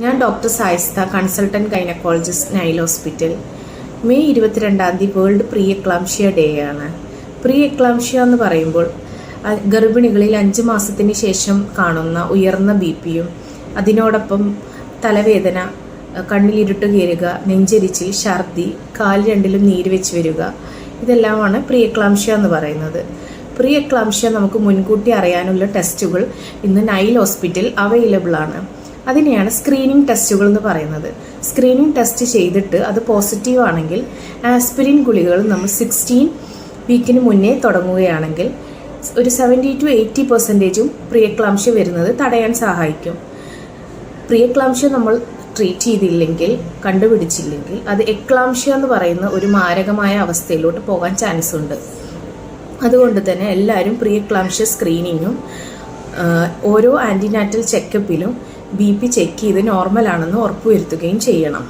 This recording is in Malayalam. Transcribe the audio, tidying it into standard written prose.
ഞാൻ doctor Saista, consultant gynaecologist, Nile hospital. May 22 world pre eclampsia day ആണ്. പ്രീ എക്ലാംഷ്യ എന്ന് പറയുമ്പോൾ ഗർഭിണികളിൽ 5 മാസത്തിന് ശേഷം കാണുന്ന ഉയർന്ന BP-യും അതിനോടൊപ്പം തലവേദന, കണ്ണിലിരുട്ട് കയറുക, നെഞ്ചരിച്ചിൽ, ഛർദി, കാല് രണ്ടിലും നീര് വെച്ച് വരിക, ഇതെല്ലാമാണ് പ്രീ എക്ലാംഷ്യ എന്ന് പറയുന്നത്. പ്രീ എക്ലാംഷ്യ നമുക്ക് മുൻകൂട്ടി അറിയാനുള്ള ടെസ്റ്റുകൾ ഇന്ന് നൈൽ ഹോസ്പിറ്റൽ അവൈലബിൾ ആണ്. അതിനെയാണ് സ്ക്രീനിങ് ടെസ്റ്റുകൾ എന്ന് പറയുന്നത്. സ്ക്രീനിങ് ടെസ്റ്റ് ചെയ്തിട്ട് അത് പോസിറ്റീവ് ആണെങ്കിൽ ആസ്പിരിൻ ഗുളികകൾ നമ്മൾ 16 വീക്കിന് മുന്നേ തുടങ്ങുകയാണെങ്കിൽ ഒരു 70 to 80% പ്രീ എക്ലാംഷ്യ വരുന്നത് തടയാൻ സഹായിക്കും. പ്രീ എക്ലാംഷ്യ നമ്മൾ ട്രീറ്റ് ചെയ്തില്ലെങ്കിൽ, കണ്ടുപിടിച്ചില്ലെങ്കിൽ, അത് എക്ലാംഷ്യ എന്ന് പറയുന്ന ഒരു മാരകമായ അവസ്ഥയിലോട്ട് പോകാൻ ചാൻസ് ഉണ്ട്. അതുകൊണ്ട് തന്നെ എല്ലാവരും പ്രീ എക്ലാംഷ്യ സ്ക്രീനിങ്ങും ഓരോ ആൻറ്റിനാറ്റൽ ചെക്കപ്പിലും BP ചെക്ക് ചെയ്ത് നോർമൽ ആണെന്ന് ഉറപ്പുവരുത്തുകയും ചെയ്യണം.